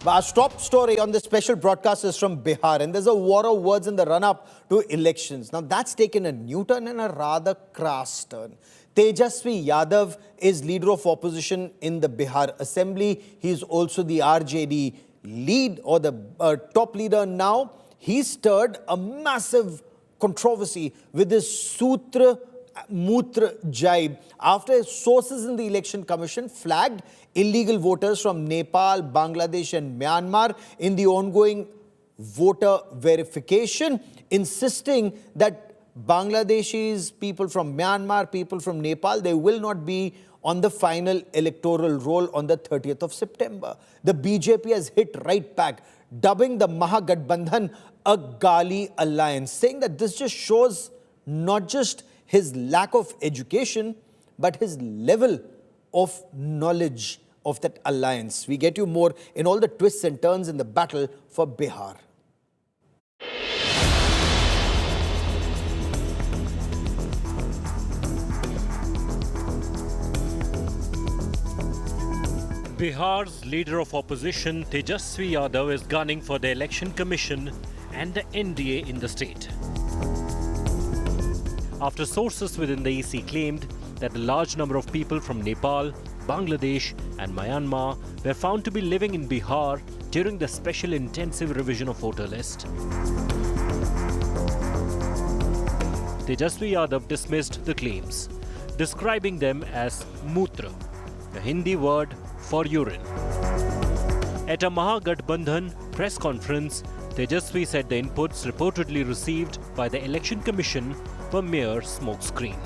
Our top story on this special broadcast is from Bihar, and there's a war of words in the run-up to elections. Now, that's taken a new turn and a rather crass turn. Tejaswi Yadav is leader of opposition in the Bihar Assembly. He's also the RJD lead or the top leader now. He stirred a massive controversy with his Mutra Jibe after sources in the Election Commission flagged illegal voters from Nepal, Bangladesh and Myanmar in the ongoing voter verification, insisting that Bangladeshis, people from Myanmar, people from Nepal, they will not be on the final electoral roll on the 30th of September. The BJP has hit right back, dubbing the Mahagathbandhan a Gali alliance, saying that this just shows not just his lack of education, but his level of knowledge of that alliance. We get you more in all the twists and turns in the battle for Bihar. Bihar's leader of opposition, Tejaswi Yadav, is gunning for the Election Commission and the NDA in the state, after sources within the EC claimed that a large number of people from Nepal, Bangladesh and Myanmar were found to be living in Bihar during the special intensive revision of voter list. Tejaswi Yadav dismissed the claims, describing them as Mutra, a Hindi word for urine. At a Mahagathbandhan press conference, Tejaswi said the inputs reportedly received by the Election Commission were mere smokescreen.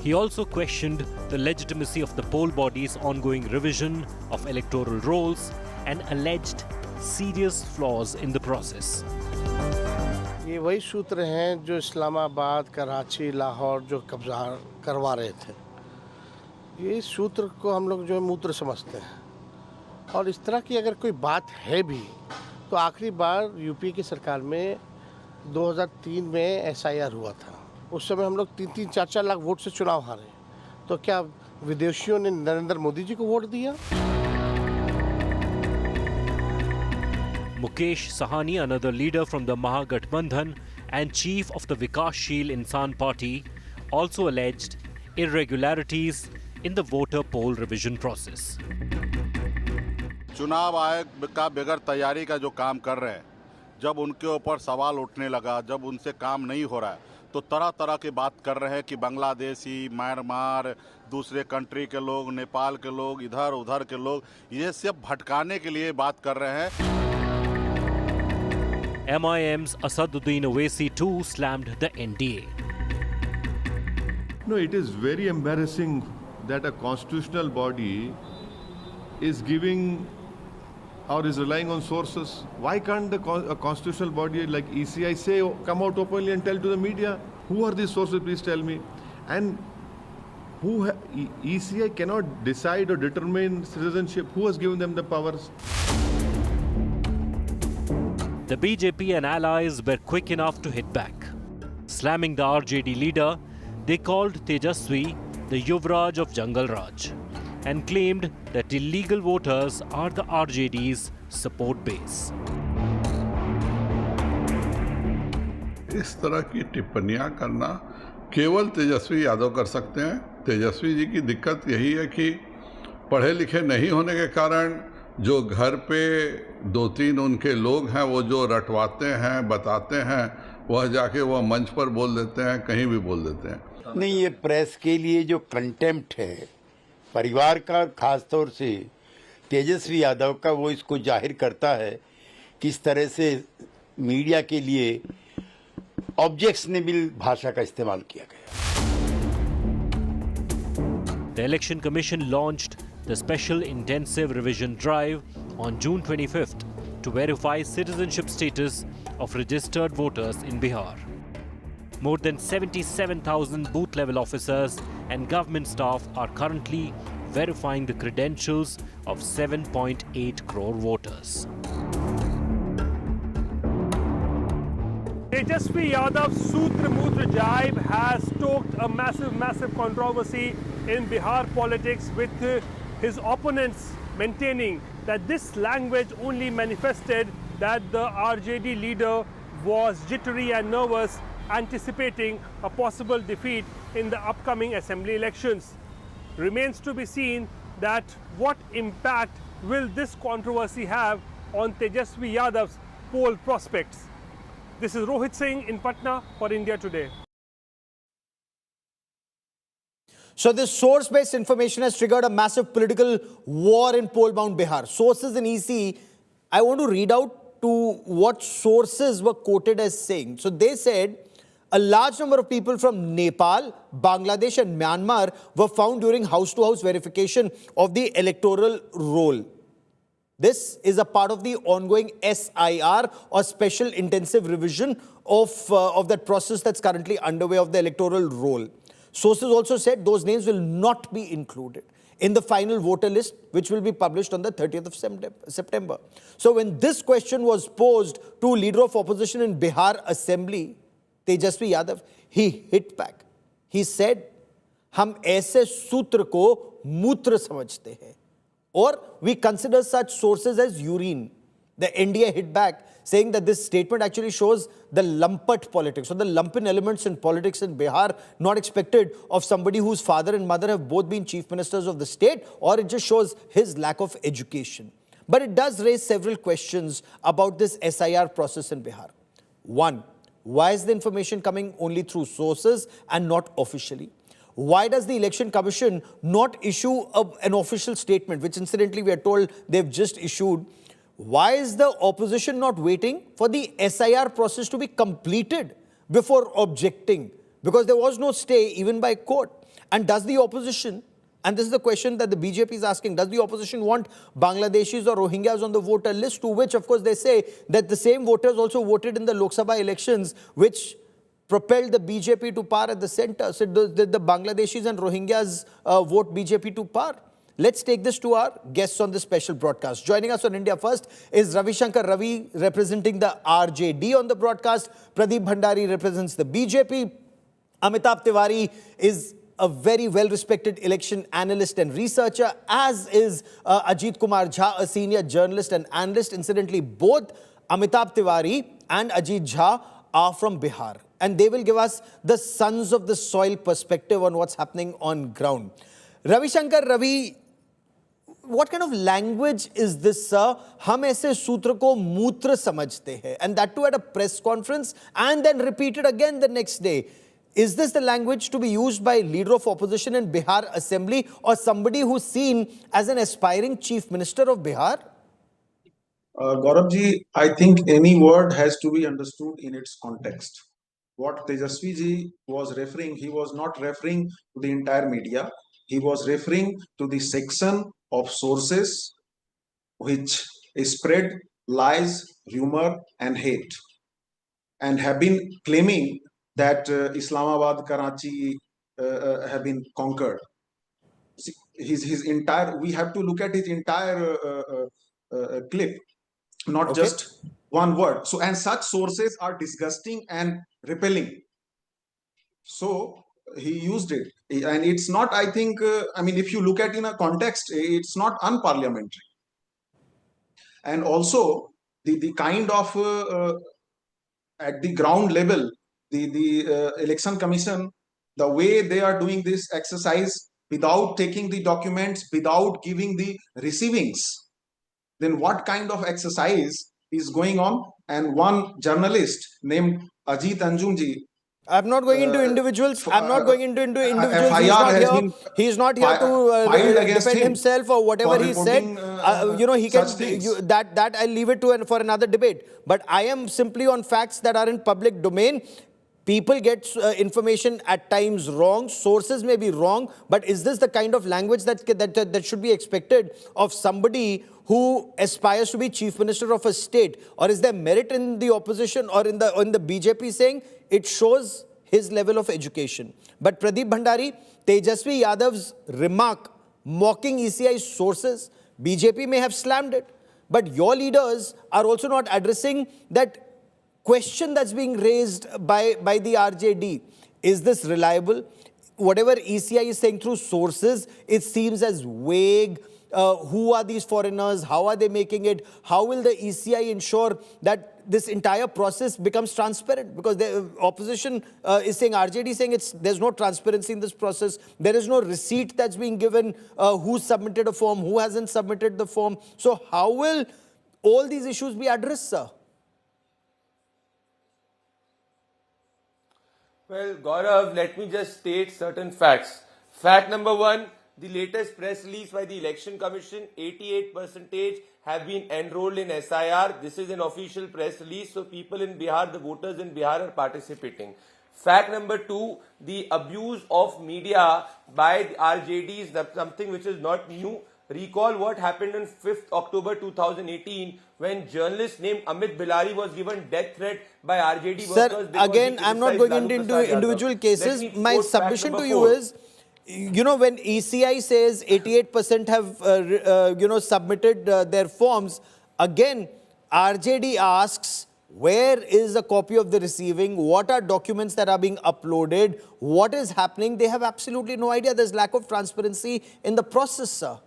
He also questioned the legitimacy of the poll body's ongoing revision of electoral rolls and alleged serious flaws in the process. ये वही सूत्र हैं जो इस्लामाबाद, कराची, लाहौर जो कब्जा करवा रहे थे। ये सूत्र को हम लोग जो मूत्र समझते हैं, और इस तरह की अगर कोई बात है भी तो आखिरी बार यूपी की सरकार में 2003 में SIR हुआ था। उस समय हम लोग 3-4 लाख वोट से चुनाव हारे। तो क्या विदेशियों ने नरेंद्र मोदी जी को वोट दिया? Mukesh Sahani, another leader from the Mahagathbandhan and chief of the Vikashsheel Insan Party, also alleged irregularities in the voter poll revision process. चुनाव आयोग का बगैर तैयारी का जो काम कर रहे हैं, जब उनके ऊपर सवाल उठने लगा, जब उनसे काम नहीं हो रहा है, तो तरह तरह की बात कर रहे हैं कि बांग्लादेशी, म्यांमार, दूसरे कंट्री के लोग, नेपाल के लोग, इधर उधर के लोग, ये सब भटकाने के लिए बात कर रहे हैं। MIM's Asaduddin Owaisi too slammed the NDA. No, it is very embarrassing that a constitutional body is giving or is relying on sources. Why can't a constitutional body like ECI say, come out openly and tell to the media, who are these sources, please tell me. And ECI cannot decide or determine citizenship. Who has given them the powers? The BJP and allies were quick enough to hit back. Slamming the RJD leader, they called Tejaswi the Yuvraj of Jungle Raj and claimed that illegal voters are the RJD's support base. इस तरह की टिप्पणियां करना केवल तेजस्वी यादव कर सकते हैं। तेजस्वी जी की दिक्कत यही है कि पढ़े लिखे नहीं होने के कारण जो घर पे 2-3 उनके लोग हैं, वो जो रटवाते हैं, बताते हैं, वह जाके वह मंच पर बोल देते हैं, कहीं भी बोल देते हैं। नहीं, ये प्रेस के लिए जो कंटेम्प्ट है परिवार का, खास तौर से तेजस्वी यादव का, वो इसको जाहिर करता है किस तरह से मीडिया के लिए ऑब्जेक्शनेबल भाषा का इस्तेमाल किया गया। The Election Commission launched the Special Intensive Revision Drive on June 25th to verify citizenship status of registered voters in Bihar. More than 77,000 booth-level officers and government staff are currently verifying the credentials of 7.8 crore voters. Tejaswi Yadav's Sutra Mutra Jibe has stoked a massive controversy in Bihar politics, with his opponents maintaining that this language only manifested that the RJD leader was jittery and nervous, anticipating a possible defeat in the upcoming assembly elections. Remains to be seen that what impact will this controversy have on Tejaswi Yadav's poll prospects. This is Rohit Singh in Patna for India Today. So this source-based information has triggered a massive political war in poll-bound Bihar. Sources in EC, I want to read out to what sources were quoted as saying. So they said a large number of people from Nepal, Bangladesh and Myanmar were found during house-to-house verification of the electoral roll. This is a part of the ongoing SIR or Special Intensive Revision of that process that's currently underway of the electoral roll. Sources also said those names will not be included in the final voter list, which will be published on the 30th of September. So when this question was posed to leader of opposition in Bihar Assembly, Tejaswi Yadav, he hit back. He said, "हम ऐसे सूत्र को मूत्र समझते हैं, or we consider such sources as urine." The NDA hit back, saying that this statement actually shows the lumpet politics, or the lumpen elements in politics in Bihar, not expected of somebody whose father and mother have both been chief ministers of the state, or it just shows his lack of education. But it does raise several questions about this SIR process in Bihar. One, why is the information coming only through sources and not officially? Why does the Election Commission not issue an official statement, which incidentally we are told they've just issued? Why is the opposition not waiting for the SIR process to be completed before objecting? Because there was no stay even by court. And does the opposition, and this is the question that the BJP is asking, does the opposition want Bangladeshis or Rohingyas on the voter list, to which of course they say that the same voters also voted in the Lok Sabha elections, which propelled the BJP to power at the center. So did the Bangladeshis and Rohingyas vote BJP to power? Let's take this to our guests on this special broadcast. Joining us on India First is Ravi Shankar Ravi, representing the RJD on the broadcast. Pradeep Bhandari represents the BJP. Amitabh Tiwari is a very well-respected election analyst and researcher, as is Ajit Kumar Jha, a senior journalist and analyst. Incidentally, both Amitabh Tiwari and Ajit Jha are from Bihar, and they will give us the sons of the soil perspective on what's happening on ground. Ravi Shankar Ravi, what kind of language is this, sir? हम ऐसे सूत्र को मूत्र समझते हैं, and that too at a press conference, and then repeated again the next day. Is this the language to be used by leader of opposition in Bihar Assembly, or somebody who's seen as an aspiring chief minister of Bihar? Gaurav ji, I think any word has to be understood in its context. What Tejaswi ji was referring, he was not referring to the entire media. He was referring to the section of sources which spread lies, rumor and hate, and have been claiming that Islamabad, Karachi have been conquered. His entire, we have to look at his entire clip, not just one word. So, and such sources are disgusting and repelling. So he used it, and it's not, I think, I mean, if you look at in a context, it's not unparliamentary. And also the kind of at the ground level, the election commission, the way they are doing this exercise without taking the documents, without giving the receivings, then what kind of exercise is going on? And one journalist named Ajit Anjumji, I'm not going into individuals. I'm not going into individuals. He's not here to defend himself or whatever he said. He can that I'll leave it to for another debate. But I am simply on facts that are in public domain. People get information at times wrong. Sources may be wrong. But is this the kind of language that should be expected of somebody who aspires to be chief minister of a state? Or is there merit in the opposition or in the BJP saying it shows his level of education? But Pradeep Bhandari, Tejaswi Yadav's remark mocking ECI's sources, BJP may have slammed it, but your leaders are also not addressing that question that's being raised by the RJD. Is this reliable? Whatever ECI is saying through sources, it seems as vague, who are these foreigners? How are they making it? How will the ECI ensure that this entire process becomes transparent? Because the opposition is saying, RJD is saying there's no transparency in this process. There is no receipt that's being given, who submitted a form, who hasn't submitted the form. So how will all these issues be addressed, sir? Well, Gaurav, let me just state certain facts. Fact number one, the latest press release by the Election Commission, 88% have been enrolled in SIR. This is an official press release, so people in Bihar, the voters in Bihar are participating. Fact number two, the abuse of media by the RJD is something which is not new. Recall what happened on 5th October 2018 when journalist named Amit Bilari was given death threat by RJD workers. Sir, again, I'm not going into individual cases. My submission to you is, you know, when ECI says 88% have, submitted their forms, again, RJD asks, where is a copy of the receiving? What are documents that are being uploaded? What is happening? They have absolutely no idea. There's lack of transparency in the process, sir.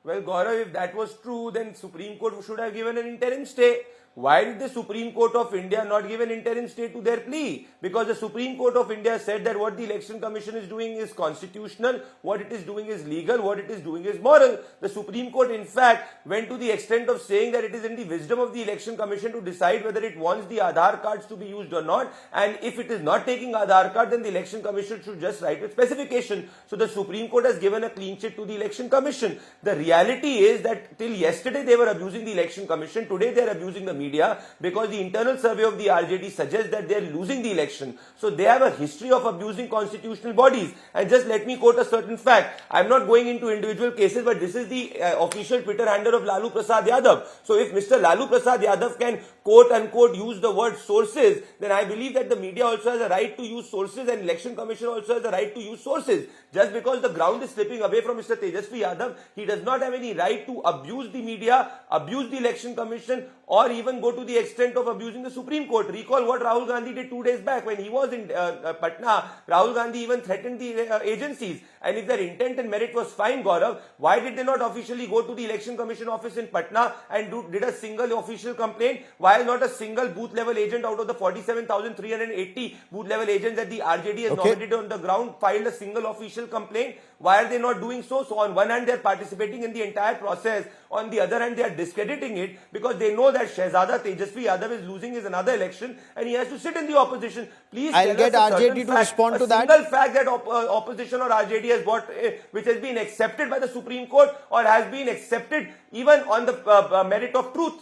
Well, Gaurav, if that was true, then Supreme Court should have given an interim stay. Why did the Supreme Court of India not give an interim stay to their plea? Because the Supreme Court of India said that what the Election Commission is doing is constitutional, what it is doing is legal, what it is doing is moral. The Supreme Court, in fact, went to the extent of saying that it is in the wisdom of the Election Commission to decide whether it wants the Aadhaar cards to be used or not. And if it is not taking Aadhaar card, then the Election Commission should just write a specification. So the Supreme Court has given a clean sheet to the Election Commission. The reality is that till yesterday they were abusing the Election Commission. Today they are abusing the media, because the internal survey of the RJD suggests that they are losing the election. So they have a history of abusing constitutional bodies. And just let me quote a certain fact. I'm not going into individual cases, but this is the official Twitter handle of Lalu Prasad Yadav. So if Mr. Lalu Prasad Yadav can quote unquote use the word sources, then I believe that the media also has a right to use sources, and Election Commission also has a right to use sources. Just because the ground is slipping away from Mr. Tejaswi Yadav, he does not have any right to abuse the media, abuse the Election Commission, or even go to the extent of abusing the Supreme Court. Recall what Rahul Gandhi did 2 days back when he was in Patna. Rahul Gandhi even threatened the agencies. And if their intent and merit was fine, Gaurav, why did they not officially go to the Election Commission office in Patna and did a single official complaint? Why not a single booth level agent out of the 47,380 booth level agents that the RJD has nominated on the ground filed a single official complaint? Why are they not doing so? So on one hand, they are participating in the entire process. On the other hand, they are discrediting it because they know that Shehzada Tejaswi Yadav is losing his another election and he has to sit in the opposition. Please I'll get RJD to respond to that. A single fact that opposition or RJD has brought, which has been accepted by the Supreme Court or has been accepted even on the merit of truth.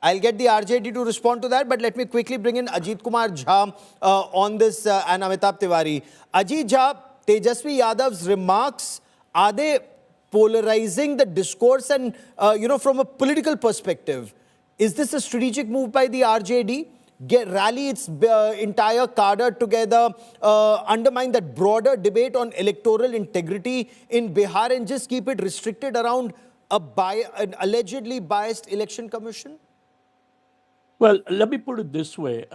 I'll get the RJD to respond to that, but let me quickly bring in Ajit Kumar Jha on this and Amitabh Tiwari. Ajit Jha, Tejaswi Yadav's remarks, are they polarizing the discourse and, from a political perspective? Is this a strategic move by the RJD? Rally its entire cadre together, undermine that broader debate on electoral integrity in Bihar and just keep it restricted around an allegedly biased election commission? Well, let me put it this way.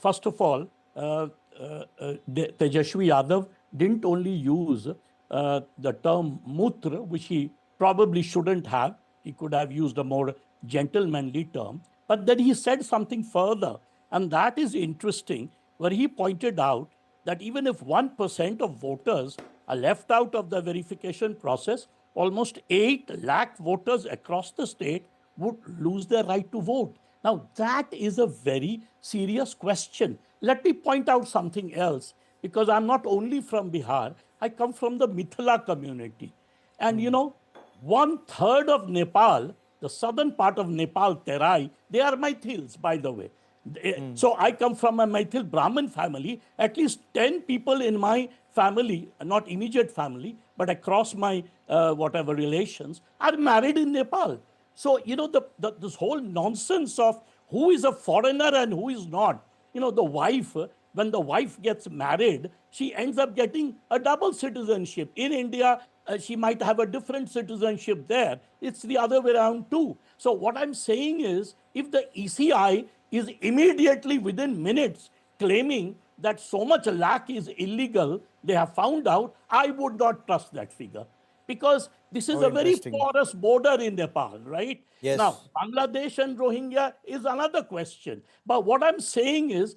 First of all, Tejaswi Yadav didn't only use the term Mutra, which he probably shouldn't have. He could have used a more gentlemanly term. But then he said something further, and that is interesting, where he pointed out that even if 1% of voters are left out of the verification process, almost 8 lakh voters across the state would lose their right to vote. Now, that is a very serious question. Let me point out something else, because I'm not only from Bihar, I come from the Mithila community. And 1/3 of Nepal, the southern part of Nepal, Terai, they are Maithils, by the way. So I come from a Maithil Brahmin family. At least 10 people in my family, not immediate family, but across my whatever relations, are married in Nepal. So, this whole nonsense of who is a foreigner and who is not. The wife, when the wife gets married, she ends up getting a double citizenship. In India, she might have a different citizenship there. It's the other way around too. So what I'm saying is, if the ECI is immediately within minutes claiming that so much lack is illegal, they have found out, I would not trust that figure. Because this is Oh, a very interesting. porous border in Nepal, right? Yes. Now, Bangladesh and Rohingya is another question. But what I'm saying is,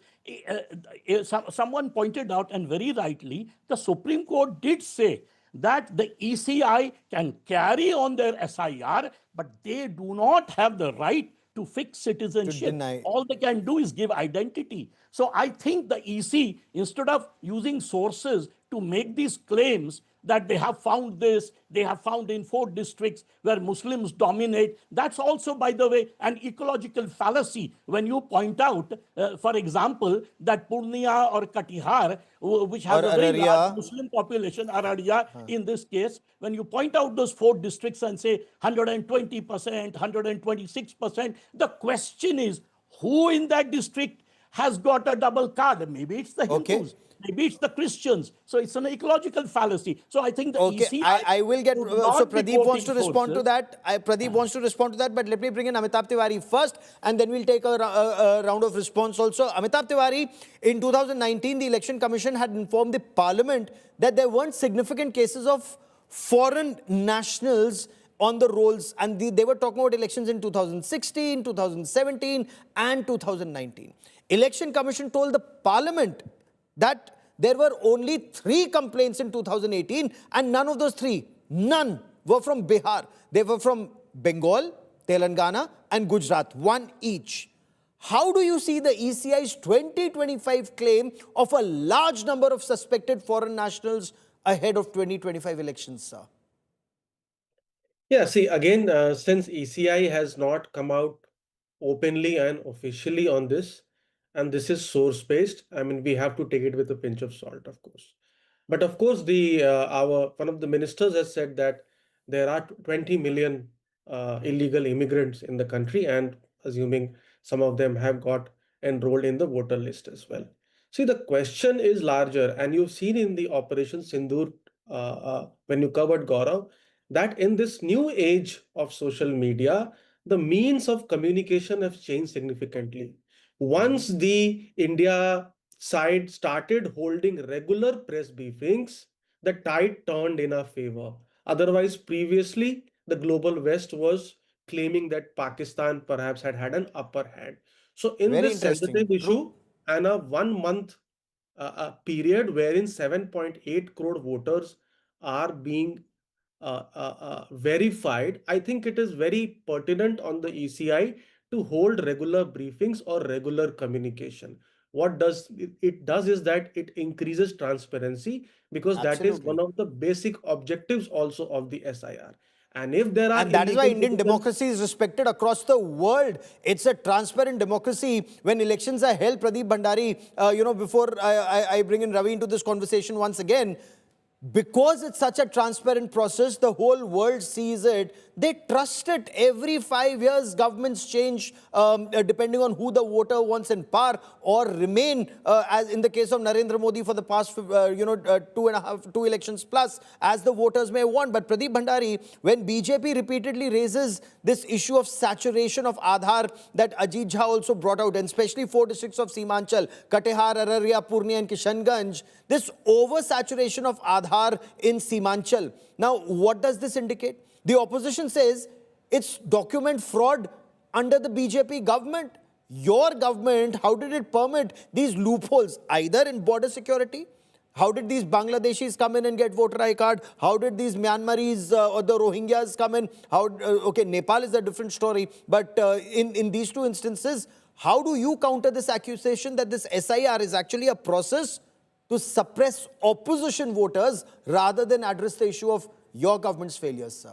someone pointed out, and very rightly, the Supreme Court did say that the ECI can carry on their SIR, but they do not have the right to fix citizenship. deny. All they can do is give identity. So I think the EC, instead of using sources to make these claims that they have found this, they have found in 4 districts where Muslims dominate, that's also, by the way, an ecological fallacy. When you point out, for example, that Purnia or Katihar, which has Or a very Araria. large Muslim population, Araria in this case, when you point out those 4 districts and say 120%, 126%, the question is, who in that district has got a double card? Maybe it's the Okay. Hindus, maybe it's the Christians. So it's an ecological fallacy. So I think the Okay, ECI I will get. should So not be Pradeep wants to quoting respond to sources. that. Pradeep wants to respond to that, but let me bring in Amitabh Tiwari first, and then we'll take a round of response also. Amitabh Tiwari, in 2019, the Election Commission had informed the Parliament that there weren't significant cases of foreign nationals on the rolls, and they were talking about elections in 2016, 2017, and 2019. Election Commission told the Parliament that there were only 3 complaints in 2018, and none of those 3, none were from Bihar. They were from Bengal, Telangana, and Gujarat, 1 each. How do you see the ECI's 2025 claim of a large number of suspected foreign nationals ahead of 2025 elections, sir? Yeah, see, again, since ECI has not come out openly and officially on this, and this is source-based, I mean, we have to take it with a pinch of salt, of course. But of course, one of the ministers has said that there are 20 million illegal immigrants in the country, and assuming some of them have got enrolled in the voter list as well. See, the question is larger, and you've seen in the Operation Sindoor, when you covered Gaurav, that in this new age of social media, the means of communication have changed significantly. Once the India side started holding regular press briefings, the tide turned in our favor. Otherwise, previously, the global West was claiming that Pakistan perhaps had had an upper hand. So, in Very this interesting. sensitive issue True. and a 1 month period wherein 7.8 crore voters are being verified, I think it is very pertinent on the ECI to hold regular briefings or regular communication. What does it does is that it increases transparency, because that is Absolutely. one of the basic objectives also of the SIR. And if there are And that is why illegal Indian citizens, democracy is respected across the world. It's a transparent democracy. When elections are held, Pradeep Bhandari, before I bring in Ravi into this conversation once again, because it's such a transparent process, the whole world sees it. They trust it. Every 5 years, governments change depending on who the voter wants in power, or remain, as in the case of Narendra Modi for the past, 2 elections plus, as the voters may want. But Pradeep Bhandari, when BJP repeatedly raises this issue of saturation of Aadhaar that Ajit Jha also brought out, and especially 4 districts of Seemanchal, Katihar, Araria, Purnia, and Kishanganj, this oversaturation of Aadhaar in Seemanchal. Now, what does this indicate? The opposition says it's document fraud under the BJP government. Your government, how did it permit these loopholes, either in border security? How did these Bangladeshis come in and get voter ID card? How did these Myanmaris or the Rohingyas come in? Okay, Nepal is a different story. But in these 2 instances, how do you counter this accusation that this SIR is actually a process to suppress opposition voters rather than address the issue of your government's failures, sir?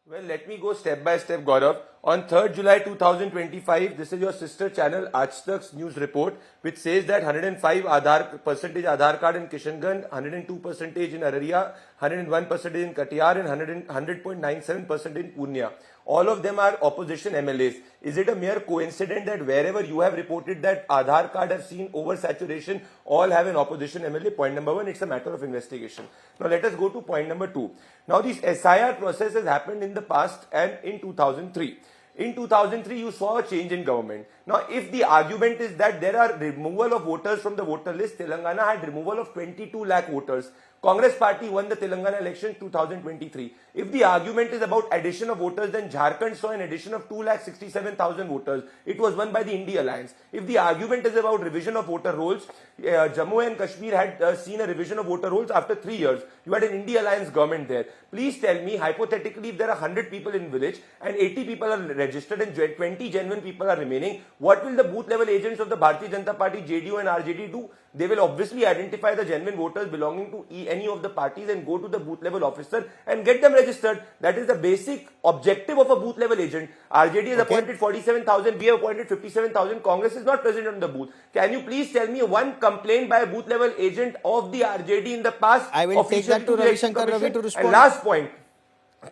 Well, let me go step by step, Gaurav. On 3rd July 2025, this is your sister channel Aaj Tak's news report, which says that 105% Aadhaar card in Kishanganj, 102% in Araria, 101% in Katihar, and 100.97% in Purnia. All of them are opposition MLAs. Is it a mere coincidence that wherever you have reported that Aadhaar card have seen oversaturation, all have an opposition MLA? Point number 1, it's a matter of investigation. Now let us go to point number 2. Now this SIR process has happened in the past and in 2003. In 2003, you saw a change in government. Now, if the argument is that there are removal of voters from the voter list, Telangana had removal of 22 lakh voters. Congress party won the Telangana election 2023. If the argument is about addition of voters, then Jharkhand saw an addition of 2,67,000 voters. It was won by the India Alliance. If the argument is about revision of voter rolls, Jammu and Kashmir had seen a revision of voter rolls after 3 years. You had an India Alliance government there. Please tell me, hypothetically, if there are 100 people in village and 80 people are registered and 20 genuine people are remaining, what will the booth level agents of the Bharatiya Janata Party, JDU and RJD do? They will obviously identify the genuine voters belonging to any of the parties and go to the booth level officer and get them registered. That is the basic objective of a booth level agent. RJD has appointed 47,000, we have appointed 57,000. Congress is not present on the booth. Can you please tell me one complaint by a booth level agent of the RJD in the past? I will take that to Ravi Shankar Ravi to respond. And last point.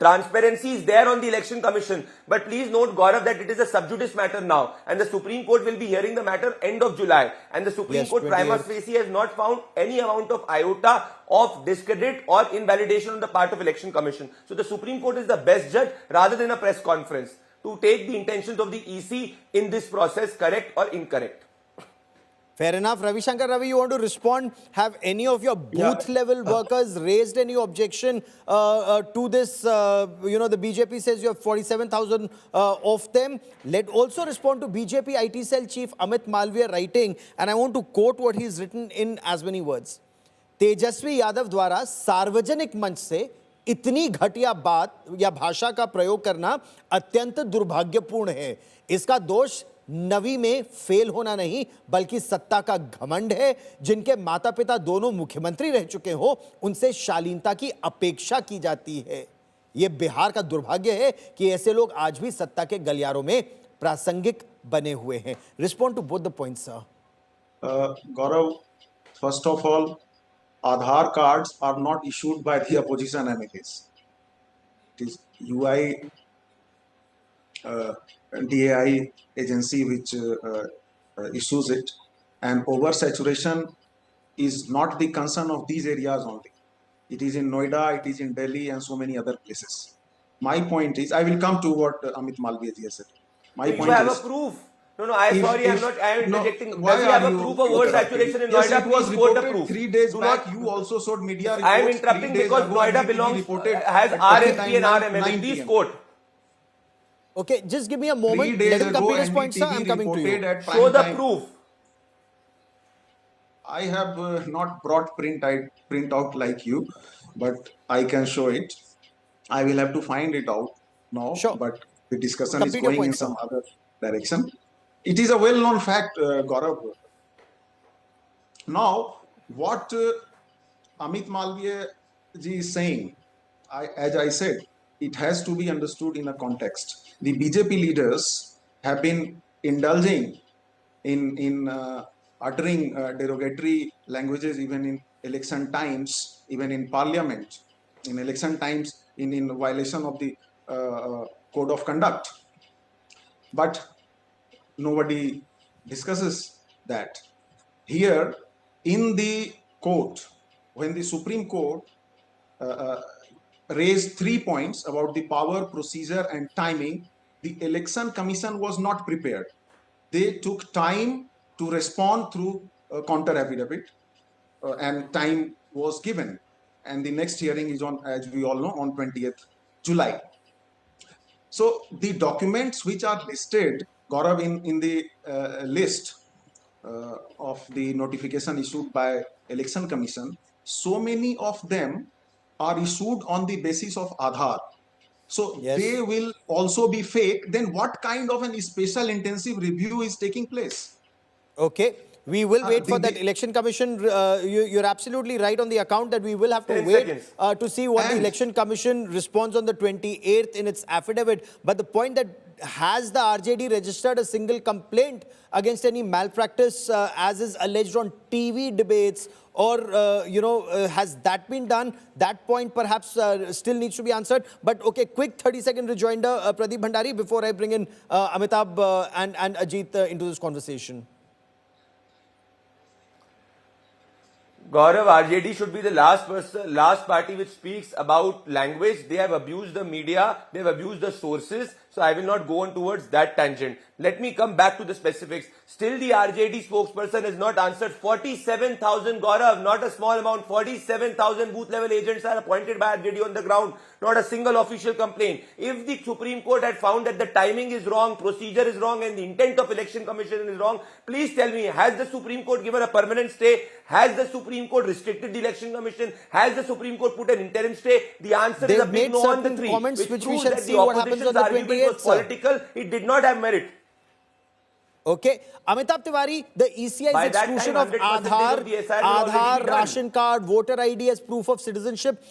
Transparency is there on the election commission, but please note, Gaurav, that it is a sub judice matter now, and the Supreme Court will be hearing the matter end of July, and the Supreme Court prima facie has not found any amount of iota of discredit or invalidation on the part of election commission. So the Supreme Court is the best judge rather than a press conference to take the intentions of the EC in this process correct or incorrect. Fair enough. Ravi Shankar Ravi, you want to respond? Have any of your booth level workers raised any objection to this? The BJP says you have 47,000 of them. Let also respond to BJP IT cell chief Amit Malviya writing, and I want to quote what he's written in as many words. Tejashwi Yadav द्वारा सार्वजनिक मंच से इतनी घटिया बात या भाषा का प्रयोग करना अत्यंत दुर्भाग्यपूर्ण है. इसका दोष नवी में फेल होना नहीं बल्कि सत्ता का घमंड है. जिनके माता पिता दोनों मुख्यमंत्री रह चुके हो उनसे शालीनता की अपेक्षा की जाती है. यह बिहार का दुर्भाग्य है कि ऐसे लोग आज भी सत्ता के गलियारों में प्रासंगिक बने हुए हैं. Respond to both the points sir. Gaurav, first of all, Aadhaar cards are not issued by the opposition MLAs. It is UI DAI agency which issues it, and oversaturation is not the concern of these areas only. It is in Noida, it is in Delhi and so many other places. My point is, I will come to what Amit Malviya ji has said. My point you have is, a proof. No, I am interjecting. Why Does he have a proof of oversaturation in yes, Noida? it was Please quote the reported proof. 3 days Do back. not- You also showed media reports. I am interrupting 3 days because ago, Noida NDTV belongs, reported has at RSP and 9 RMM. Please PM. quote. Okay, just give me a moment. 3 days Let him ago, complete his point, sir. NDTV I'm coming to reported you. at prime Show the time. proof. I have not brought print out like you, but I can show it. I will have to find it out now. Sure. But the discussion Complete is your going point, in sir. some other direction. It is a well-known fact, Gaurav. Now, what Amit Malviya ji is saying, as I said, it has to be understood in a context. The BJP leaders have been indulging in uttering derogatory languages even in election times, even in parliament, in election times, in violation of the code of conduct. But nobody discusses that. Here in the court, when the Supreme Court raised 3 points about the power, procedure and timing, the Election Commission was not prepared. They took time to respond through counter affidavit and time was given. And the next hearing is on, as we all know, on 20th July. So the documents which are listed, Gaurav, in the list of the notification issued by Election Commission, so many of them are issued on the basis of Aadhaar. So they will also be fake. Then what kind of an special intensive review is taking place? Okay. We will wait for that election commission. You're absolutely right on the account that we will have to 10 wait seconds. to see what the election commission responds on the 28th in its affidavit. But the point that has the RJD registered a single complaint against any malpractice as is alleged on TV debates, or has that been done? That point perhaps still needs to be answered. But okay, quick 30-second rejoinder, Pradeep Bhandari, before I bring in Amitabh and Ajit into this conversation. Gaurav, RJD should be the last party which speaks about language. They have abused the media, they have abused the sources. So I will not go on towards that tangent. Let me come back to the specifics. Still the RJD spokesperson has not answered. 47,000 Gaurav, not a small amount. 47,000 booth level agents are appointed by RJD on the ground. Not a single official complaint. If the Supreme Court had found that the timing is wrong, procedure is wrong and the intent of election commission is wrong, please tell me, has the Supreme Court given a permanent stay? Has the Supreme Court restricted the election commission? Has the Supreme Court put an interim stay? The answer is a big no on the three. Comments which we proves shall that see the what happens on opposition's the argument 28th, was political. It did not have merit. Okay, Amitabh Tiwari, the ECI's By that exclusion time, of 100% of the SIR will already be Aadhaar, done. ration card, voter ID as proof of citizenship,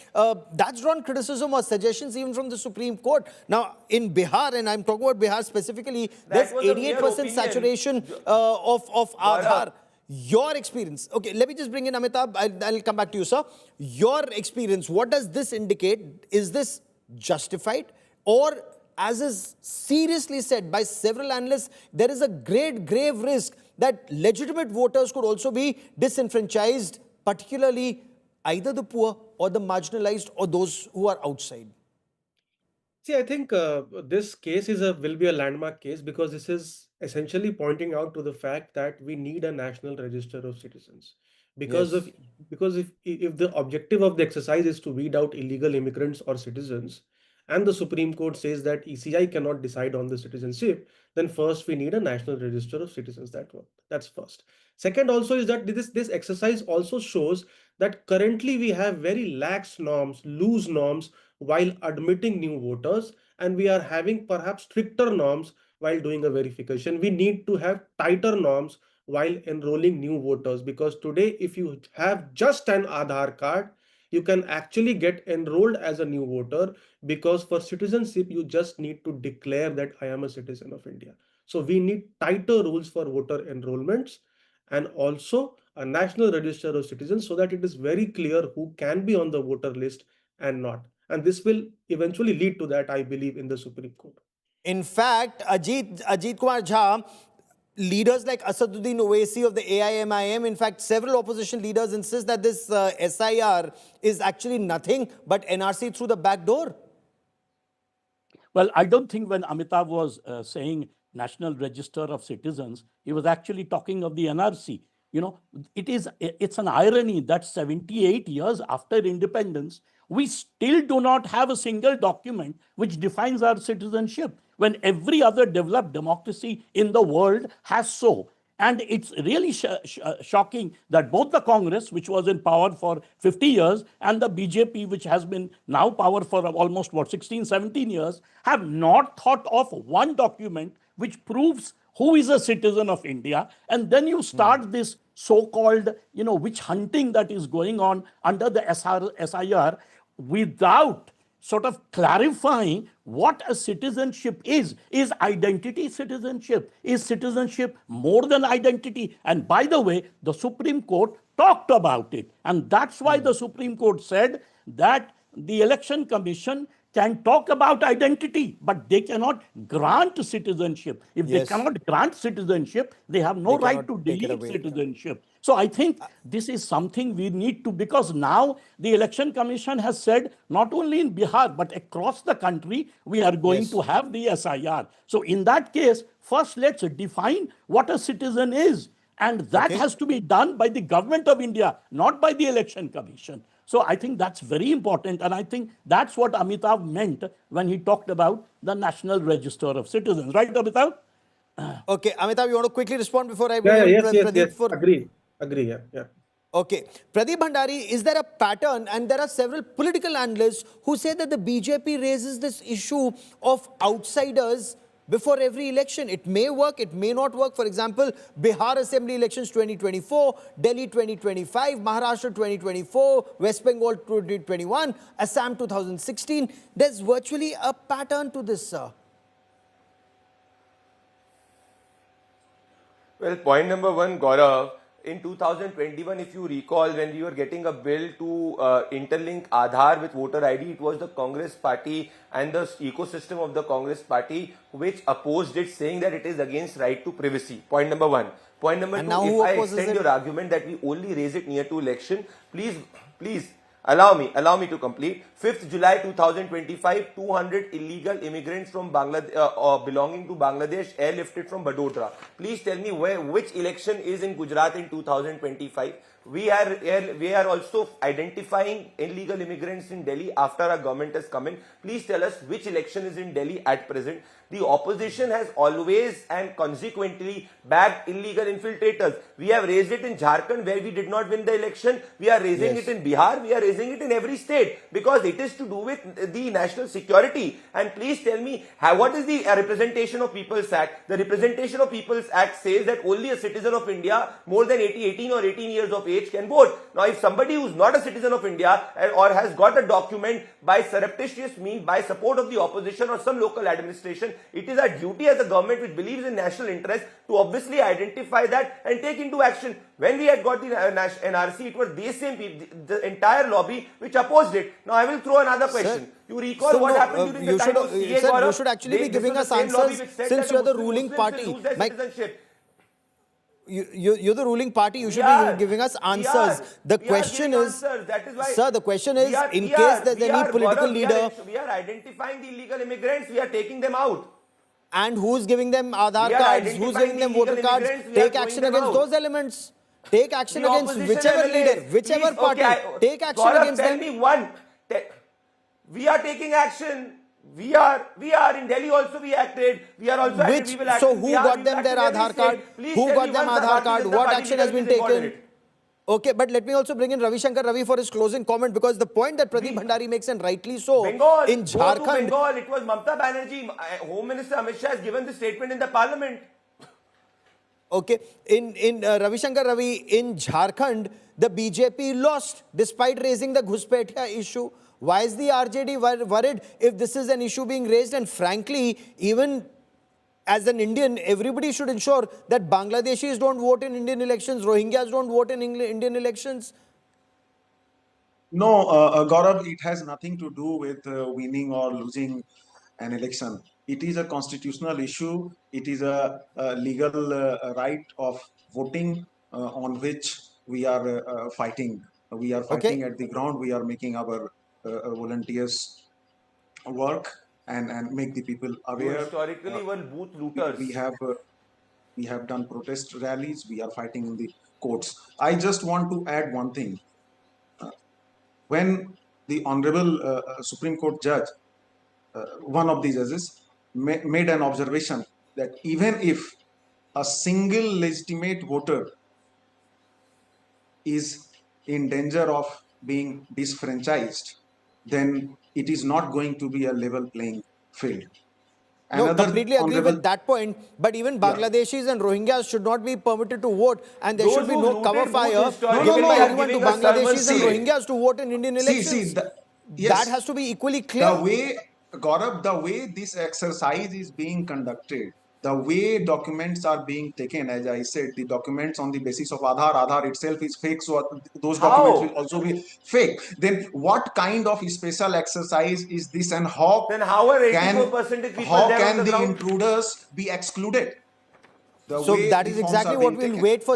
that's drawn criticism or suggestions even from the Supreme Court. Now, in Bihar, and I'm talking about Bihar specifically, there's was a mere 88% opinion. saturation of Aadhaar. Your experience, okay, let me just bring in Amitabh, I'll come back to you, sir. Your experience, what does this indicate? Is this justified? Or, as is seriously said by several analysts, there is a grave risk that legitimate voters could also be disenfranchised, particularly either the poor or the marginalized or those who are outside. See, I think this case will be a landmark case because this is essentially pointing out to the fact that we need a national register of citizens. Because Yes. if the objective of the exercise is to weed out illegal immigrants or citizens, and the Supreme Court says that ECI cannot decide on the citizenship, then first we need a national register of citizens. That's first. Second also is that this exercise also shows that currently we have very lax norms, loose norms while admitting new voters, and we are having perhaps stricter norms while doing a verification. We need to have tighter norms while enrolling new voters, because today if you have just an Aadhaar card, you can actually get enrolled as a new voter, because for citizenship you just need to declare that I am a citizen of India. So we need tighter rules for voter enrollments and also a national register of citizens so that it is very clear who can be on the voter list and not. And this will eventually lead to that, I believe, in the Supreme Court. In fact, Ajit Kumar Jha, leaders like Asaduddin Owaisi of the AIMIM, in fact, several opposition leaders insist that this SIR is actually nothing but NRC through the back door. Well, I don't think when Amitabh was saying National Register of Citizens, he was actually talking of the NRC. You know, it's an irony that 78 years after independence, we still do not have a single document which defines our citizenship, when every other developed democracy in the world has so. And it's really shocking that both the Congress, which was in power for 50 years, and the BJP, which has been now power for almost, 16, 17 years, have not thought of one document which proves who is a citizen of India. And then you start this so-called, witch hunting that is going on under the SIR without sort of clarifying what a citizenship is. Is identity citizenship? Is citizenship more than identity? And by the way, the Supreme Court talked about it. And that's why the Supreme Court said that the Election Commission can talk about identity, but they cannot grant citizenship. If they cannot grant citizenship, they have no right to delete citizenship. So I think this is something we need to, because now the Election Commission has said, not only in Bihar, but across the country, we are going to have the SIR. So in that case, first let's define what a citizen is. And that has to be done by the government of India, not by the Election Commission. So I think that's very important. And I think that's what Amitabh meant when he talked about the National Register of Citizens. Right, Amitabh? Okay, Amitabh, you want to quickly respond before I... Yes. Agree, yeah. Okay. Pradeep Bhandari, is there a pattern? And there are several political analysts who say that the BJP raises this issue of outsiders before every election. It may work, it may not work. For example, Bihar Assembly elections 2024, Delhi 2025, Maharashtra 2024, West Bengal 2021, Assam 2016. There's virtually a pattern to this, sir. Well, point number one, Gaurav, in 2021, if you recall, when we were getting a bill to interlink Aadhaar with voter ID, it was the Congress party and the ecosystem of the Congress party which opposed it, saying that it is against right to privacy. Point number one. Point number two, if I extend your argument that we only raise it near to election, please, Allow me to complete. 5th July 2025, 200 illegal immigrants from Bangladesh belonging to Bangladesh airlifted from Vadodara. Please tell me which election is in Gujarat in 2025. We are also identifying illegal immigrants in Delhi after our government has come in. Please tell us which election is in Delhi at present. The opposition has always and consequently backed illegal infiltrators. We have raised it in Jharkhand where we did not win the election. We are raising it in Bihar. We are raising it in every state because it is to do with the national security. And please tell me, what is the Representation of People's Act? The Representation of People's Act says that only a citizen of India more than 18 or 18 years of age can vote. Now, if somebody who is not a citizen of India or has got a document by surreptitious means, by support of the opposition or some local administration, it is our duty as a government which believes in national interest to obviously identify that and take into action. When we had got the NRC, it was these same people, the entire lobby which opposed it. Now, I will throw another question. You recall what happened during the time of CA, Gaurav? You should actually be giving us answers since you are the ruling party. You're the ruling party. You should be giving us answers. The question is, sir, the question is, in case there's any political leader, we are identifying the illegal immigrants. We are taking them out. And who's giving them Aadhaar cards? Who's giving them voter cards? Take action against those elements. Take action against whichever leader, whichever party. Take action against them. Tell me one. We are taking action. We are in Delhi also we acted. We are also acted. We will act. So who got them their Aadhaar card? Who got them Aadhaar card? What action has been taken? Okay, but let me also bring in Ravi Shankar Ravi for his closing comment, because the point that Pradeep Bhandari makes, and rightly so, Bengal, in Jharkhand, Bengal, it was Mamata Banerjee. Home Minister Amit Shah has given this statement in the parliament. Okay, in Ravi Shankar Ravi, in Jharkhand, the BJP lost despite raising the Ghuspetia issue. Why is the RJD worried if this is an issue being raised? And frankly, even as an Indian, everybody should ensure that Bangladeshis don't vote in Indian elections, Rohingyas don't vote in Indian elections. No, Gaurav, it has nothing to do with winning or losing an election. It is a constitutional issue. It is a legal right of voting on which we are fighting. We are fighting at the ground. We are making our volunteers work and make the people aware. Historically, were booth looters. We have done protest rallies. We are fighting in the courts. I just want to add one thing. When the Honorable Supreme Court judge, one of the judges, made an observation that even if a single legitimate voter is in danger of being disfranchised, then it is not going to be a level playing field. No, completely agree with that point. But even Bangladeshis and Rohingyas should not be permitted to vote, and there should be no cover fire given by anyone to Bangladeshis and Rohingyas to vote in Indian elections. That has to be equally clear. The way, Gaurav, the way this exercise is being conducted, the way documents are being taken, as I said, the documents on the basis of Aadhaar itself is fake, so those documents will also be fake. Then what kind of special exercise is this, and how can the intruders be excluded? So that is exactly what we'll wait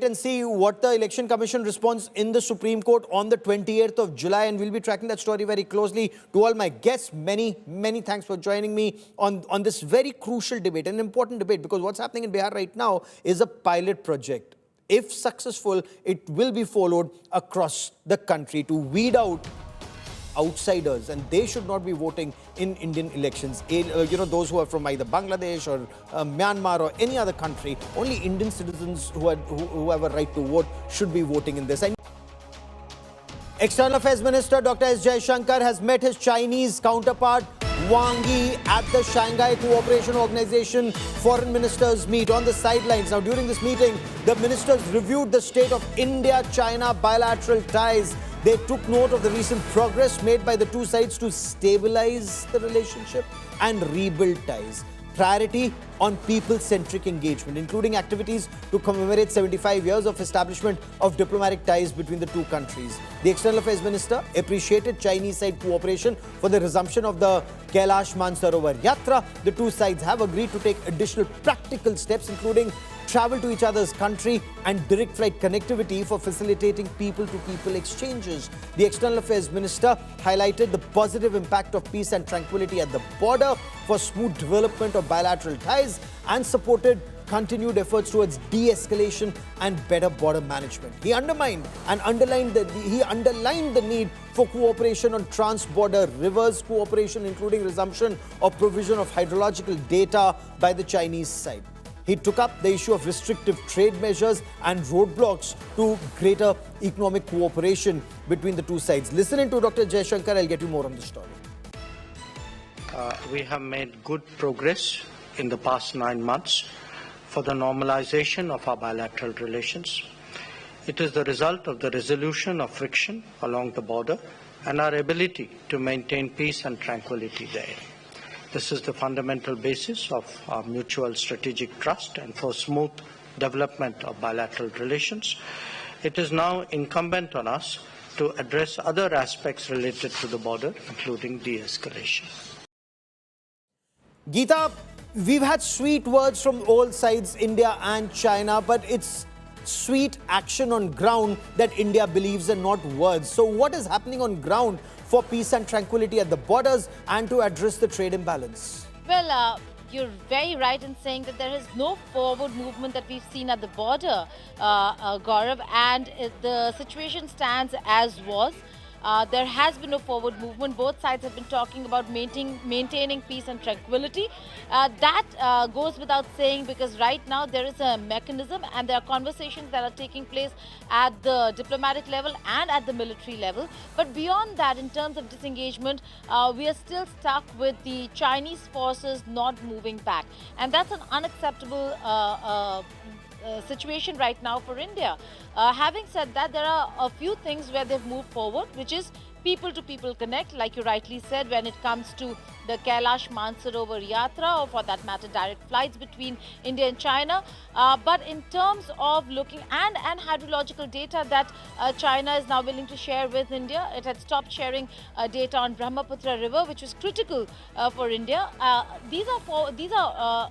and see what the Election Commission responds in the Supreme Court on the 28th of July, and we'll be tracking that story very closely. To all my guests, many thanks for joining me on this very crucial debate, an important debate, because what's happening in Bihar right now is a pilot project. If successful, it will be followed across the country to weed out outsiders, and they should not be voting in Indian elections. Those who are from either Bangladesh or Myanmar or any other country, only Indian citizens who have a right to vote should be voting in this. And External Affairs Minister Dr. S. Jaishankar has met his Chinese counterpart Wang Yi at the Shanghai Cooperation Organization Foreign Ministers meet on the sidelines. Now, during this meeting, the ministers reviewed the state of India-China bilateral ties. They took note of the recent progress made by the two sides to stabilize the relationship and rebuild ties. Priority on people-centric engagement, including activities to commemorate 75 years of establishment of diplomatic ties between the two countries. The External Affairs Minister appreciated Chinese side cooperation for the resumption of the Kailash Mansarovar Yatra. The two sides have agreed to take additional practical steps, including travel to each other's country, and direct flight connectivity for facilitating people-to-people exchanges. The External Affairs Minister highlighted the positive impact of peace and tranquility at the border for smooth development of bilateral ties and supported continued efforts towards de-escalation and better border management. He underlined the need for cooperation on trans-border rivers, cooperation including resumption or provision of hydrological data by the Chinese side. He took up the issue of restrictive trade measures and roadblocks to greater economic cooperation between the two sides. Listening to Dr. Jaishankar, I'll get you more on the story. We have made good progress in the past 9 months for the normalization of our bilateral relations. It is the result of the resolution of friction along the border and our ability to maintain peace and tranquility there. This is the fundamental basis of our mutual strategic trust and for smooth development of bilateral relations. It is now incumbent on us to address other aspects related to the border, including de-escalation. Geeta, we've had sweet words from all sides, India and China, but it's sweet action on ground that India believes in, not words. So what is happening on ground for peace and tranquility at the borders and to address the trade imbalance? Well, you're very right in saying that there is no forward movement that we've seen at the border, Gaurav, and the situation stands as was. There has been no forward movement. Both sides have been talking about maintaining peace and tranquility. That goes without saying, because right now there is a mechanism and there are conversations that are taking place at the diplomatic level and at the military level. But beyond that, in terms of disengagement, we are still stuck with the Chinese forces not moving back. And that's an unacceptable situation right now for India. Having said that, there are a few things where they've moved forward, which is people-to-people connect, like you rightly said, when it comes to the Kailash Mansarovar Yatra, or for that matter, direct flights between India and China. But in terms of looking and hydrological data that China is now willing to share with India, it had stopped sharing data on Brahmaputra River, which was critical for India. These are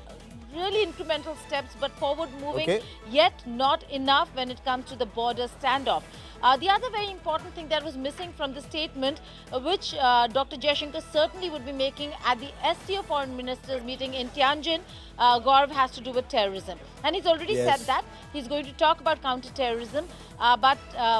really incremental steps, but forward moving, yet not enough when it comes to the border standoff. The other very important thing that was missing from the statement, which Dr. Jaishankar certainly would be making at the STO Foreign Ministers meeting in Tianjin, Gaurav, has to do with terrorism. And he's already said that. He's going to talk about counter-terrorism. But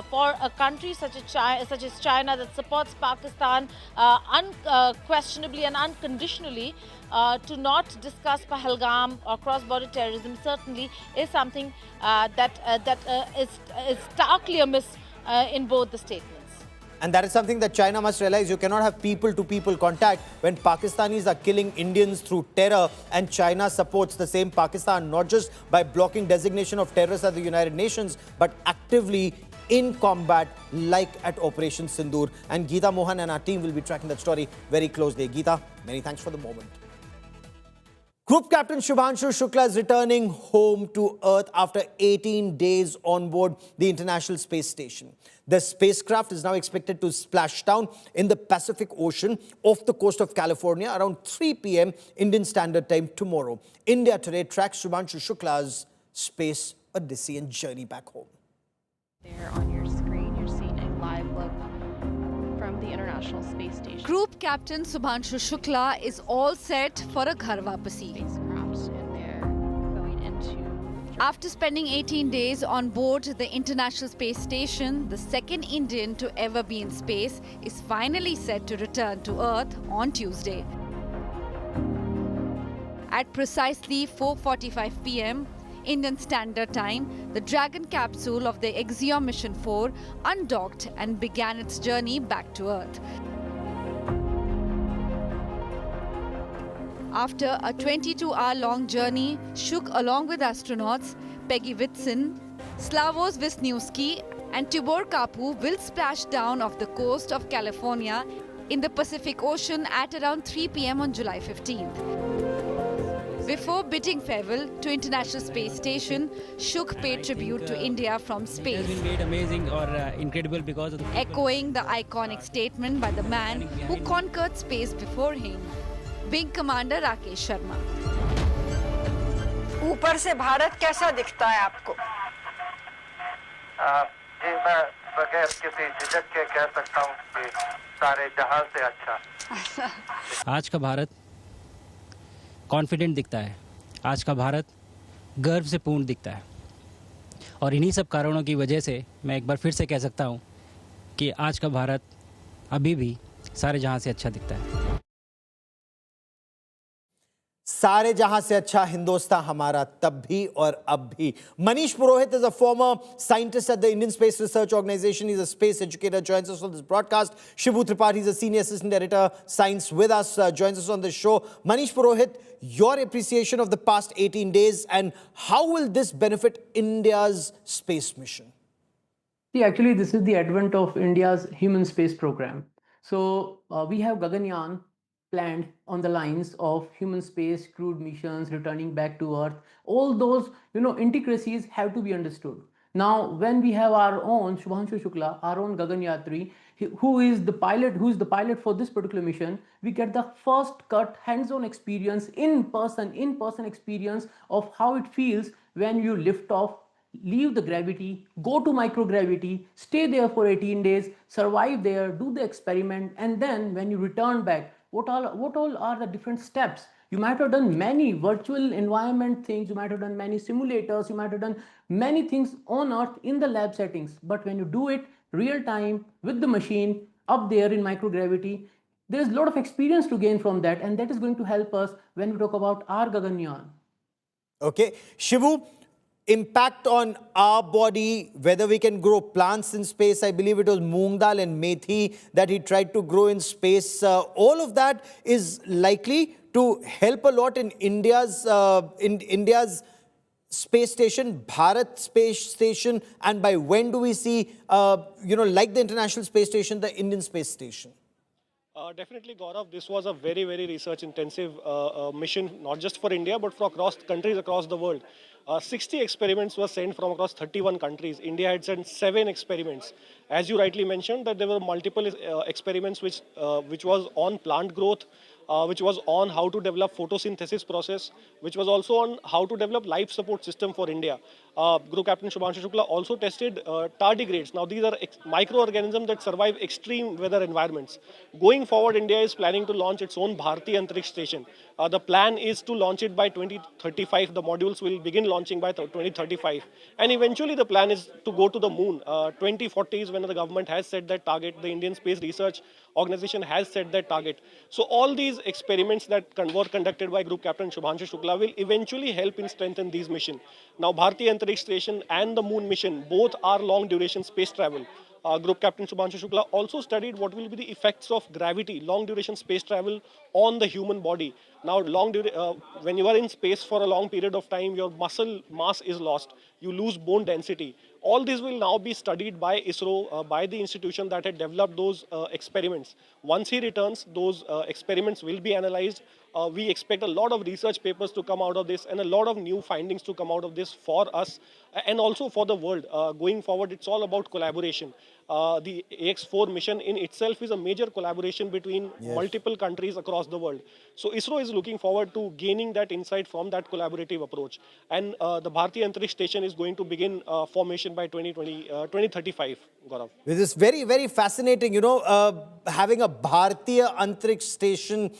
for a country such as China that supports Pakistan unquestionably and unconditionally, to not discuss Pahalgam or cross-border terrorism certainly is something that is starkly amiss in both the statements. And that is something that China must realize. You cannot have people-to-people contact when Pakistanis are killing Indians through terror, and China supports the same Pakistan, not just by blocking designation of terrorists at the United Nations, but actively in combat, like at Operation Sindoor. And Geeta Mohan and our team will be tracking that story very closely. Geeta, many thanks for the moment. Group Captain Shubhanshu Shukla is returning home to Earth after 18 days on board the International Space Station. The spacecraft is now expected to splash down in the Pacific Ocean off the coast of California around 3 p.m. Indian Standard Time tomorrow. India Today tracks Shubhanshu Shukla's space odyssey and journey back home. There on your screen, you're seeing a live look from the International Space Station. Group Captain Shubhanshu Shukla is all set for a Ghar Wapasi. After spending 18 days on board the International Space Station, the second Indian to ever be in space is finally set to return to Earth on Tuesday. At precisely 4:45 p.m. Indian Standard Time, the Dragon capsule of the Axiom Mission 4 undocked and began its journey back to Earth. After a 22-hour-long journey, Shuk, along with astronauts Peggy Whitson, Slavoj Wisniewski and Tibor Kapu, will splash down off the coast of California in the Pacific Ocean at around 3 p.m. on July 15th. Before bidding farewell to International Space Station, Shuk paid tribute to India from space. It has been made amazing or incredible because of the echoing the iconic statement by the man who conquered space before him, Wing Commander Rakesh Sharma. ऊपर से भारत कैसा दिखता है आपको? जी मैं बगैर किसी झिझक के कह सकता हूँ कि सारे जहां से अच्छा। आज का भारत कॉन्फिडेंट दिखता है, आज का भारत गर्व से पूर्ण दिखता है, और इन्हीं सब कारणों की वजह से मैं एक बार फिर से कह सकता हूँ कि आज का भारत अभी भी सारे जहां से अच्छा दिखता है। सारे जहां से अच्छा हिंदुस्तान हमारा तब भी और अब भी. Manish Purohit is a former scientist at the Indian Space Research Organization. He's a space educator, joins us on this broadcast. Shivu Tripathi is a senior assistant editor, science with us, joins us on the show. Manish Purohit, your appreciation of the past 18 days and how will this benefit India's space mission? See, actually, this is the advent of India's human space program. So we have Gaganyaan planned on the lines of human space, crewed missions, returning back to Earth. All those, intricacies have to be understood. Now, when we have our own Shubhanshu Shukla, our own Gaganyatri, who is the pilot for this particular mission, we get the first cut hands-on experience, in-person experience of how it feels when you lift off, leave the gravity, go to microgravity, stay there for 18 days, survive there, do the experiment, and then when you return back, what all are the different steps? You might have done many virtual environment things, you might have done many simulators, you might have done many things on Earth in the lab settings. But when you do it real time with the machine up there in microgravity, there's a lot of experience to gain from that, and that is going to help us when we talk about our Gaganyaan. Okay, Shivu, impact on our body, whether we can grow plants in space. I believe it was moong dal and methi that he tried to grow in space. All of that is likely to help a lot in India's space station, Bharat Space Station. And by when do we see, like the International Space Station, the Indian Space Station? Definitely, Gaurav, this was a very, very research-intensive mission, not just for India, but for across countries across the world. 60 experiments were sent from across 31 countries. India had sent 7 experiments. As you rightly mentioned, that there were multiple experiments which was on plant growth, which was on how to develop photosynthesis process, which was also on how to develop life support system for India. Group Captain Shubhanshu Shukla also tested tardigrades. Now these are microorganisms that survive extreme weather environments. Going forward, India is planning to launch its own Bharti Antariksh Station. The plan is to launch it by 2035. The modules will begin launching by 2035. And eventually the plan is to go to the moon. 2040 is when the government has set that target. The Indian Space Research Organization has set that target. So all these experiments that were conducted by Group Captain Shubhanshu Shukla will eventually help in strengthen these missions. Now Bharti Antariksh Station and the moon mission both are long duration space travel. Group Captain Shubhanshu Shukla also studied what will be the effects of gravity, long duration space travel on the human body. Now, when you are in space for a long period of time, your muscle mass is lost. You lose bone density. All this will now be studied by ISRO, by the institution that had developed those experiments. Once he returns, those experiments will be analyzed. We expect a lot of research papers to come out of this and a lot of new findings to come out of this for us and also for the world. Going forward, it's all about collaboration. The AX4 mission in itself is a major collaboration between multiple countries across the world. So ISRO is looking forward to gaining that insight from that collaborative approach. And the Bharti Antariksh Station is going to begin formation by 2035, Gaurav. This is very, very fascinating, having a Bhartiya Antariksh Station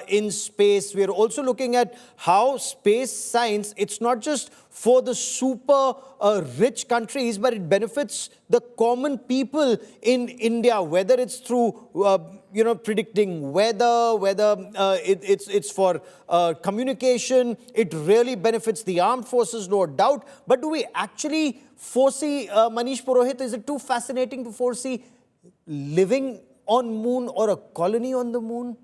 in space. We are also looking at how space science, it's not just for the super rich countries, but it benefits the common people in India, whether it's through, predicting weather, whether it's for communication. It really benefits the armed forces, no doubt. But do we actually foresee, Manish Purohit, is it too fascinating to foresee living on moon or a colony on the moon?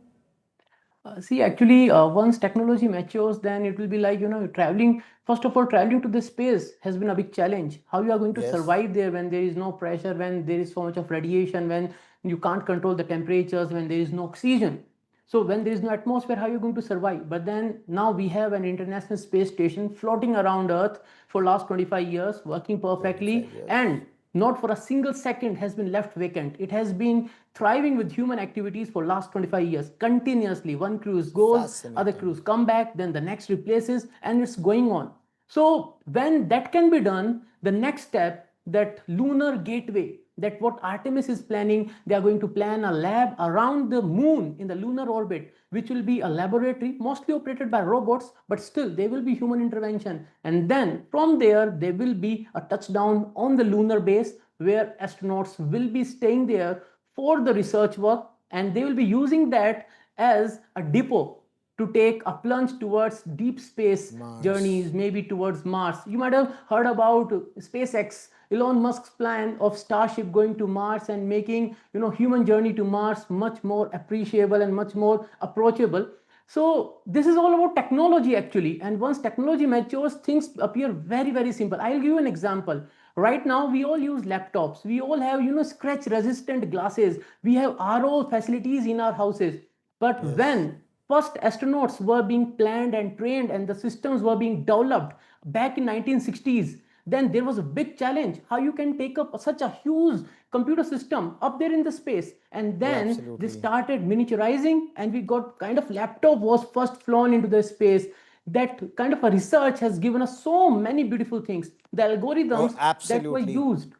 See, actually, once technology matures, then it will be like, traveling. First of all, traveling to the space has been a big challenge. How you are going to survive there when there is no pressure, when there is so much of radiation, when you can't control the temperatures, when there is no oxygen. So when there is no atmosphere, how are you going to survive? But then now we have an international space station floating around Earth for last 25 years, working perfectly, and not for a single second has been left vacant. It has been thriving with human activities for last 25 years, continuously. One cruise goes, other cruise come back, then the next replaces, and it's going on. So when that can be done, the next step, that lunar gateway, that what Artemis is planning, they are going to plan a lab around the moon in the lunar orbit, which will be a laboratory mostly operated by robots, but still there will be human intervention. And then from there, there will be a touchdown on the lunar base where astronauts will be staying there for the research work, and they will be using that as a depot to take a plunge towards deep space journeys, maybe towards Mars. You might have heard about SpaceX, Elon Musk's plan of Starship going to Mars and making, human journey to Mars much more appreciable and much more approachable. So this is all about technology actually. And once technology matures, things appear very, very simple. I'll give you an example. Right now, we all use laptops. We all have, scratch resistant glasses. We have RO facilities in our houses. But when first astronauts were being planned and trained and the systems were being developed back in 1960s, then there was a big challenge how you can take up such a huge computer system up there in the space. And then they started miniaturizing, and we got kind of laptop was first flown into the space. That kind of a research has given us so many beautiful things. The algorithms that were used.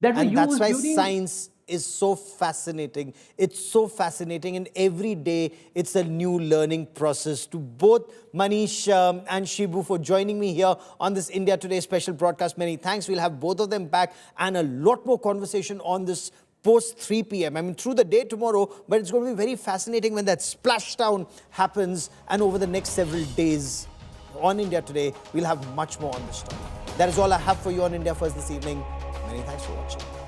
And that's why science is so fascinating. It's so fascinating, and every day it's a new learning process. To both Manish and Shibu for joining me here on this India Today special broadcast. Many thanks. We'll have both of them back and a lot more conversation on this post 3 p.m. I mean, through the day tomorrow, but it's going to be very fascinating when that splashdown happens, and over the next several days on India Today, we'll have much more on this story. That is all I have for you on India First this evening. Many thanks for watching.